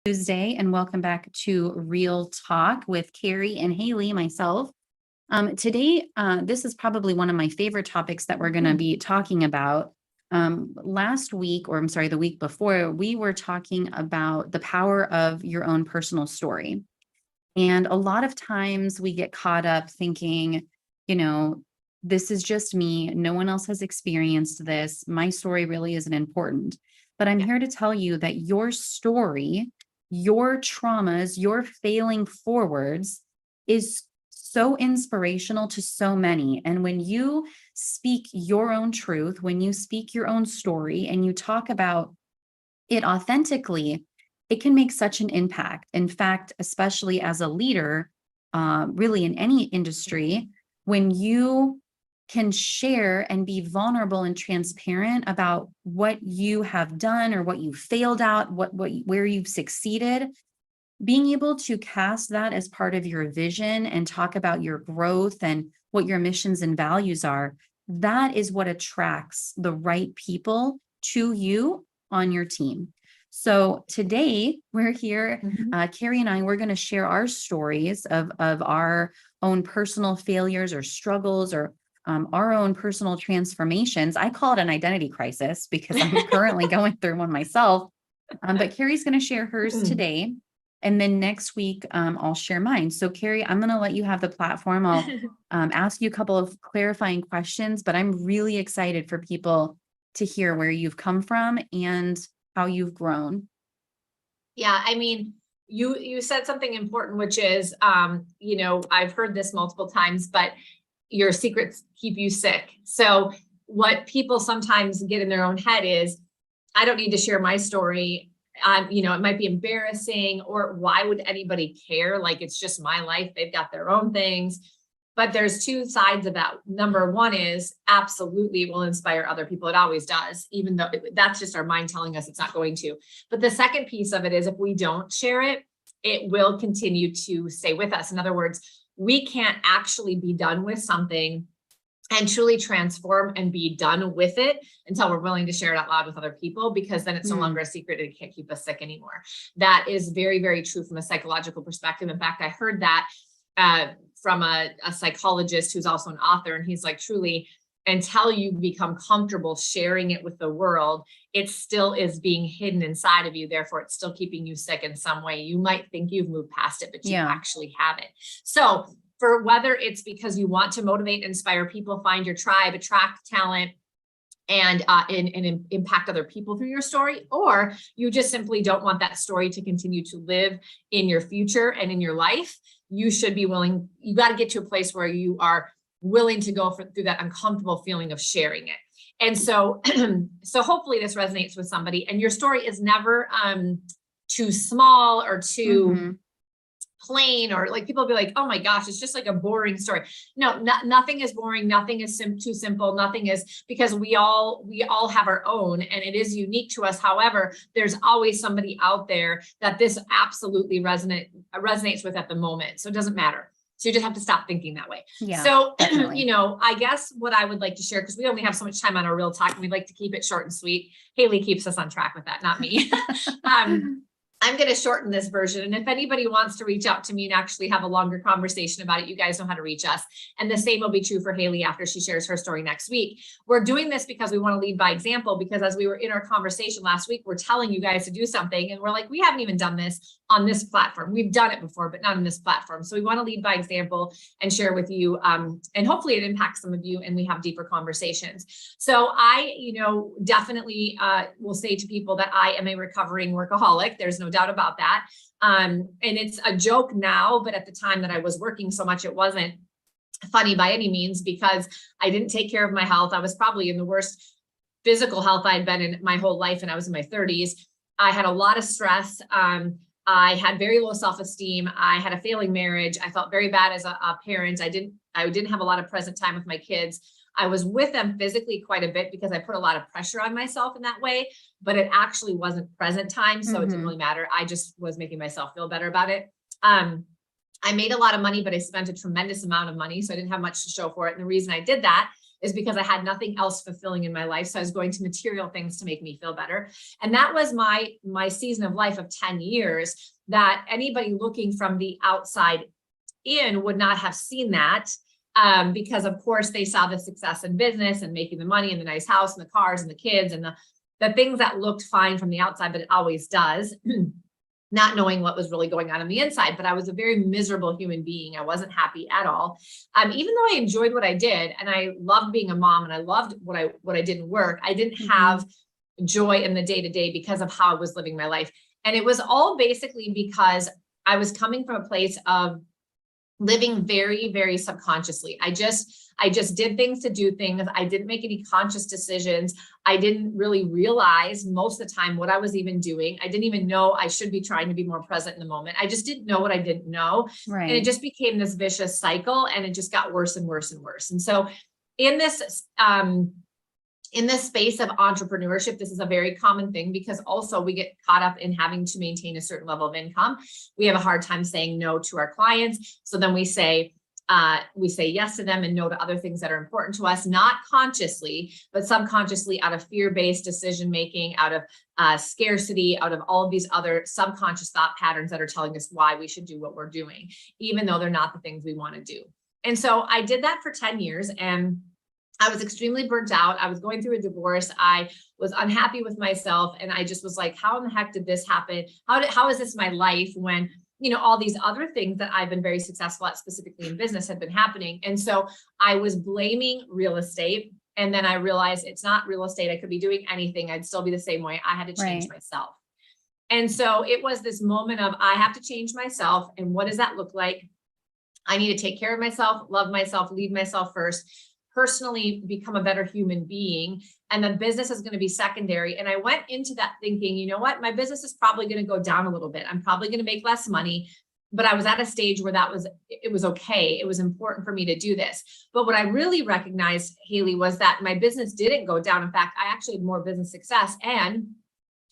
Tuesday, and welcome back to Real Talk with Cari and Haley, myself. Today, this is probably one of my favorite topics that we're going to be talking about. Last week, or I'm sorry, the week before, we were talking about the power of your own personal story. And a lot of times we get caught up thinking, this is just me. No one else has experienced this. My story really isn't important. But I'm here to tell you that your story, your traumas, your failing forwards is so inspirational to so many. And when you speak your own truth, when you speak your own story and you talk about it authentically, it can make such an impact. In fact, especially as a leader, really in any industry, when you can share and be vulnerable and transparent about what you have done or what you failed at, where you've succeeded, being able to cast that as part of your vision and talk about your growth and what your missions and values are, that is what attracts the right people to you on your team. So today we're here, Cari and I, we're going to share our stories of our own personal failures or struggles or our own personal transformations. I call it an identity crisis because I'm currently going through one myself. But Cari's going to share hers today. And then next week, I'll share mine. So Cari, I'm going to let you have the platform. I'll ask you a couple of clarifying questions, but I'm really excited for people to hear where you've come from and how you've grown. Yeah, I mean, you said something important, which is, I've heard this multiple times, but your secrets keep you sick. So what people sometimes get in their own head is, I don't need to share my story. It might be embarrassing, or why would anybody care? Like, it's just my life. They've got their own things. But there's two sides of that. Number one is absolutely it will inspire other people. It always does, even though that's just our mind telling us it's not going to. But the second piece of it is if we don't share it, it will continue to stay with us. In other words, we can't actually be done with something and truly transform and be done with it until we're willing to share it out loud with other people, because then it's no longer a secret and it can't keep us sick anymore. That is very, very true from a psychological perspective. In fact, I heard that from a psychologist who's also an author, and he's like, truly, until you become comfortable sharing it with the world, it still is being hidden inside of you. Therefore, it's still keeping you sick in some way. You might think you've moved past it, but you actually haven't. So for whether it's because you want to motivate, inspire people, find your tribe, attract talent, and impact other people through your story, or you just simply don't want that story to continue to live in your future and in your life, you should be willing, you got to get to a place where you are willing to go through that uncomfortable feeling of sharing it. And so, so hopefully this resonates with somebody, and your story is never too small or too plain, or like people will be like, oh my gosh, it's just like a boring story. No, nothing is boring. Nothing is too simple. Nothing is, because we all have our own, and it is unique to us. However, there's always somebody out there that this absolutely resonates with at the moment. So it doesn't matter. So you just have to stop thinking that way. Yeah, so, I guess what I would like to share, because we only have so much time on our Real Talk, and we'd like to keep it short and sweet. Haley keeps us on track with that, not me. I'm going to shorten this version. And if anybody wants to reach out to me and actually have a longer conversation about it, you guys know how to reach us. And the same will be true for Haley after she shares her story next week. We're doing this because we want to lead by example, because as we were in our conversation last week, we're telling you guys to do something. And we're like, we haven't even done this on this platform. We've done it before, but not on this platform. So we want to lead by example and share with you. And hopefully it impacts some of you and we have deeper conversations. So I, definitely will say to people that I am a recovering workaholic. There's no doubt about that. And it's a joke now, but at the time that I was working so much, it wasn't funny by any means, because I didn't take care of my health. I was probably in the worst physical health I'd been in my whole life. And I was in my 30s. I had a lot of stress. I had very low self-esteem. I had a failing marriage. I felt very bad as a parent. I didn't have a lot of present time with my kids. I was with them physically quite a bit because I put a lot of pressure on myself in that way, but it actually wasn't present time. So it didn't really matter. I just was making myself feel better about it. I made a lot of money, but I spent a tremendous amount of money. So I didn't have much to show for it. And the reason I did that is because I had nothing else fulfilling in my life. So I was going to material things to make me feel better. And that was my season of life of 10 years that anybody looking from the outside in would not have seen that. Because of course they saw the success in business and making the money and the nice house and the cars and the kids and the things that looked fine from the outside, but it always does. Not knowing what was really going on the inside, but I was a very miserable human being. I wasn't happy at all. Even though I enjoyed what I did and I loved being a mom and I loved what I did in work, I didn't have joy in the day-to-day because of how I was living my life. And it was all basically because I was coming from a place of living very, very subconsciously. I just did things to do things. I didn't make any conscious decisions. I didn't really realize most of the time what I was even doing. I didn't even know I should be trying to be more present in the moment. I just didn't know what I didn't know. Right. And it just became this vicious cycle and it just got worse and worse and worse. And so in this space of entrepreneurship, this is a very common thing because also we get caught up in having to maintain a certain level of income. We have a hard time saying no to our clients. So then we say yes to them and no to other things that are important to us, not consciously, but subconsciously out of fear-based decision-making, out of scarcity, out of all of these other subconscious thought patterns that are telling us why we should do what we're doing, even though they're not the things we want to do. And so I did that for 10 years and I was extremely burnt out. I was going through a divorce. I was unhappy with myself. And I just was like, how in the heck did this happen? How is this my life when, all these other things that I've been very successful at, specifically in business, had been happening. And so I was blaming real estate. And then I realized it's not real estate. I could be doing anything. I'd still be the same way. I had to change myself. And so it was this moment of, I have to change myself. And what does that look like? I need to take care of myself, love myself, lead myself first, personally become a better human being. And then business is going to be secondary. And I went into that thinking, you know what, my business is probably going to go down a little bit. I'm probably going to make less money, but I was at a stage where it was okay. It was important for me to do this. But what I really recognized, Haley, was that my business didn't go down. In fact, I actually had more business success. And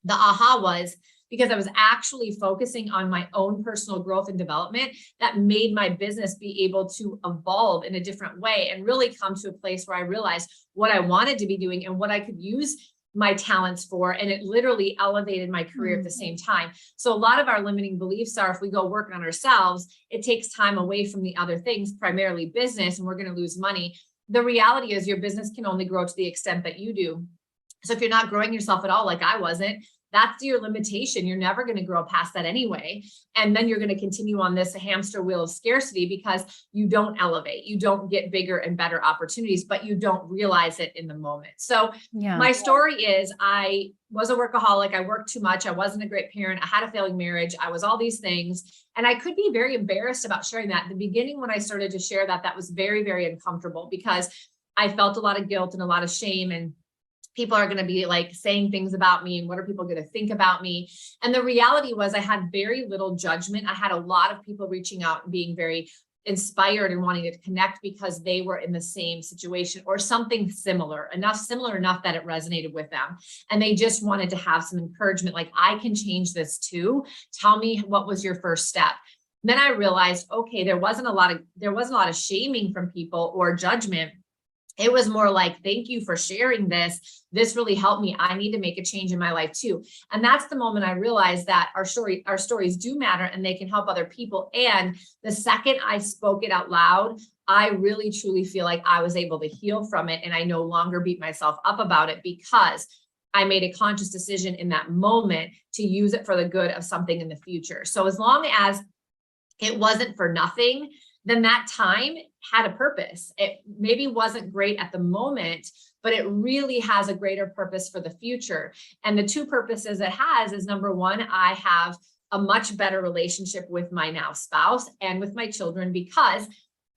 the aha was because I was actually focusing on my own personal growth and development that made my business be able to evolve in a different way and really come to a place where I realized what I wanted to be doing and what I could use my talents for. And it literally elevated my career at the same time. So a lot of our limiting beliefs are if we go work on ourselves, it takes time away from the other things, primarily business, and we're going to lose money. The reality is your business can only grow to the extent that you do. So if you're not growing yourself at all, like I wasn't, that's your limitation. You're never going to grow past that anyway. And then you're going to continue on this hamster wheel of scarcity because you don't elevate, you don't get bigger and better opportunities, but you don't realize it in the moment. So my story is I was a workaholic. I worked too much. I wasn't a great parent. I had a failing marriage. I was all these things. And I could be very embarrassed about sharing that. At the beginning, when I started to share that, that was very, very uncomfortable because I felt a lot of guilt and a lot of shame, and people are going to be like saying things about me and what are people going to think about me? And the reality was I had very little judgment. I had a lot of people reaching out and being very inspired and wanting to connect because they were in the same situation or something similar enough that it resonated with them. And they just wanted to have some encouragement. Like, I can change this too. Tell me, what was your first step? Then I realized, okay, there wasn't a lot of shaming from people or judgment. It was more like, thank you for sharing this. This really helped me. I need to make a change in my life too. And that's the moment I realized that our stories do matter and they can help other people. And the second I spoke it out loud, I really truly feel like I was able to heal from it. And I no longer beat myself up about it because I made a conscious decision in that moment to use it for the good of something in the future. So as long as it wasn't for nothing, then that time had a purpose. It maybe wasn't great at the moment, but it really has a greater purpose for the future. And the two purposes it has is, number one, I have a much better relationship with my now spouse and with my children because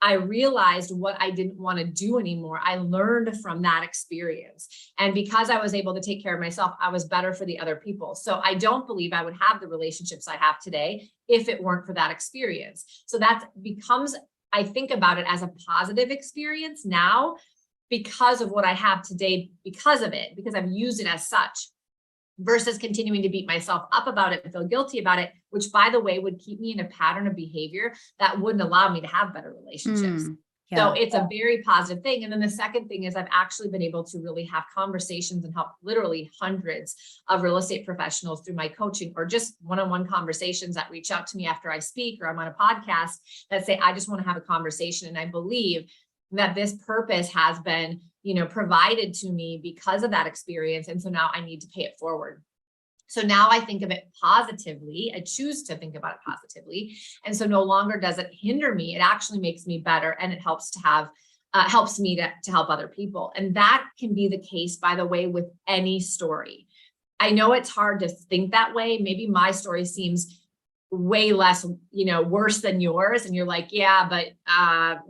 I realized what I didn't want to do anymore. I learned from that experience. And because I was able to take care of myself, I was better for the other people. So I don't believe I would have the relationships I have today if it weren't for that experience. So that becomes, I think about it as a positive experience now because of what I have today, because of it, because I've used it as such, versus continuing to beat myself up about it and feel guilty about it, which, by the way, would keep me in a pattern of behavior that wouldn't allow me to have better relationships. So it's a very positive thing. And then the second thing is I've actually been able to really have conversations and help literally hundreds of real estate professionals through my coaching or just one-on-one conversations that reach out to me after I speak or I'm on a podcast that say, I just want to have a conversation. And I believe that this purpose has been, provided to me because of that experience. And so now I need to pay it forward. So now I think of it positively. I choose to think about it positively. And so no longer does it hinder me. It actually makes me better. And it helps to have, helps me to help other people. And that can be the case, by the way, with any story. I know it's hard to think that way. Maybe my story seems way less, worse than yours. And you're like, yeah, but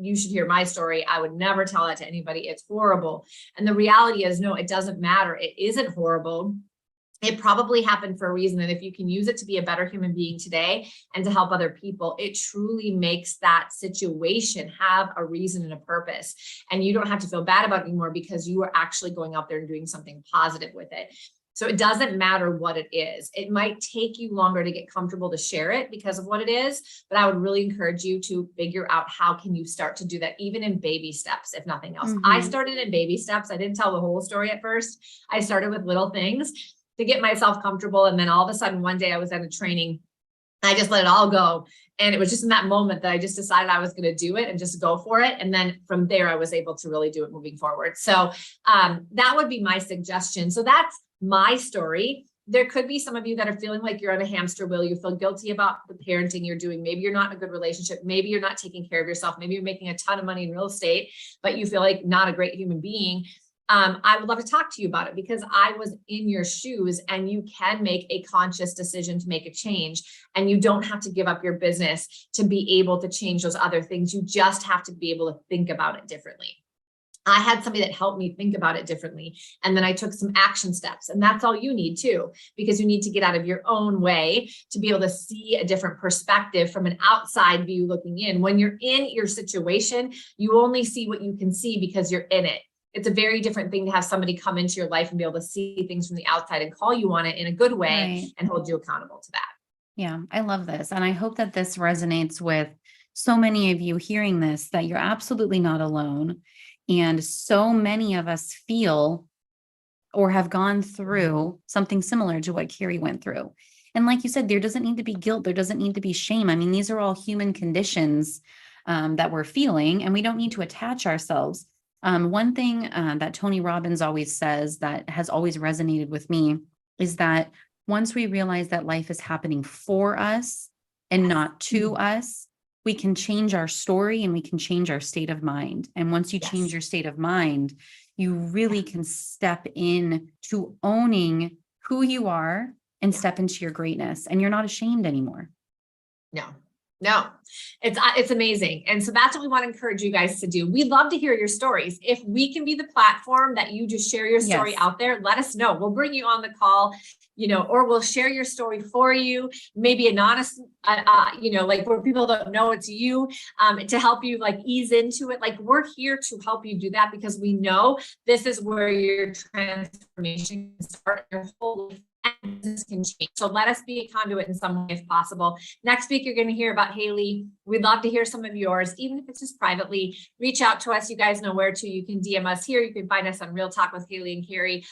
you should hear my story. I would never tell that to anybody. It's horrible. And the reality is, no, it doesn't matter. It isn't horrible. It probably happened for a reason. And if you can use it to be a better human being today and to help other people, it truly makes that situation have a reason and a purpose. And you don't have to feel bad about it anymore because you are actually going out there and doing something positive with it. So it doesn't matter what it is. It might take you longer to get comfortable to share it because of what it is, but I would really encourage you to figure out how can you start to do that, even in baby steps, if nothing else. I started in baby steps. I didn't tell the whole story at first. I started with little things to get myself comfortable. And then all of a sudden, one day I was at a training, I just let it all go. And it was just in that moment that I just decided I was going to do it and just go for it. And then from there, I was able to really do it moving forward. So that would be my suggestion. So that's my story. There could be some of you that are feeling like you're on a hamster wheel. You feel guilty about the parenting you're doing. Maybe you're not in a good relationship. Maybe you're not taking care of yourself. Maybe you're making a ton of money in real estate, but you feel like not a great human being. I would love to talk to you about it because I was in your shoes, and you can make a conscious decision to make a change, and you don't have to give up your business to be able to change those other things. You just have to be able to think about it differently. I had somebody that helped me think about it differently. And then I took some action steps, and that's all you need too, because you need to get out of your own way to be able to see a different perspective from an outside view looking in. When you're in your situation, you only see what you can see because you're in it. It's a very different thing to have somebody come into your life and be able to see things from the outside and call you on it in a good way and hold you accountable to that. Yeah, I love this. And I hope that this resonates with so many of you hearing this, that you're absolutely not alone. And so many of us feel or have gone through something similar to what Cari went through. And like you said, there doesn't need to be guilt. There doesn't need to be shame. I mean, these are all human conditions that we're feeling, and we don't need to attach ourselves. One thing that Tony Robbins always says that has always resonated with me is that once we realize that life is happening for us and not to us, we can change our story and we can change our state of mind. And once you change your state of mind, you really can step in to owning who you are and step into your greatness. And you're not ashamed anymore. No, it's amazing. And so that's what we want to encourage you guys to do. We'd love to hear your stories. If we can be the platform that you just share your story out there, let us know. We'll bring you on the call, or we'll share your story for you, maybe anonymous, like where people don't know it's you, to help you like ease into it. Like we're here to help you do that because we know this is where your transformation can start, your whole life and business can change. So let us be a conduit in some way if possible. Next week, you're going to hear about Haley. We'd love to hear some of yours, even if it's just privately. Reach out to us. You guys know where to. You can DM us here. You can find us on Real Talk with Haley and Cari.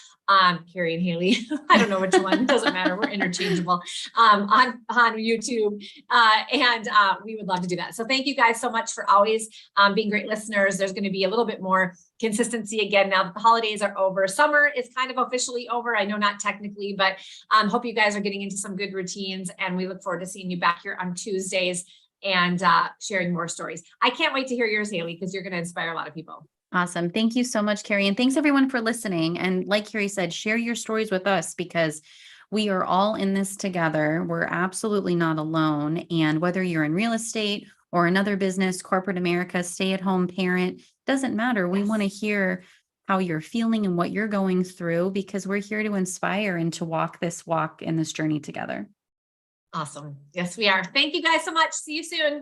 Cari and Haley. I don't know which one. It doesn't matter. We're interchangeable on YouTube. And we would love to do that. So thank you guys so much for always being great listeners. There's going to be a little bit more consistency again now that the holidays are over. Summer is kind of officially over. I know not technically, but hope you guys are getting into some good routines, and we look forward to seeing you back here on Tuesdays and sharing more stories. I can't wait to hear yours, Haley, because you're going to inspire a lot of people. Awesome. Thank you so much, Cari. And thanks everyone for listening. And like Cari said, share your stories with us because we are all in this together. We're absolutely not alone. And whether you're in real estate or another business, corporate America, stay-at-home parent, doesn't matter. We want to hear how you're feeling and what you're going through because we're here to inspire and to walk and this journey together. Awesome. Yes, we are. Thank you guys so much. See you soon.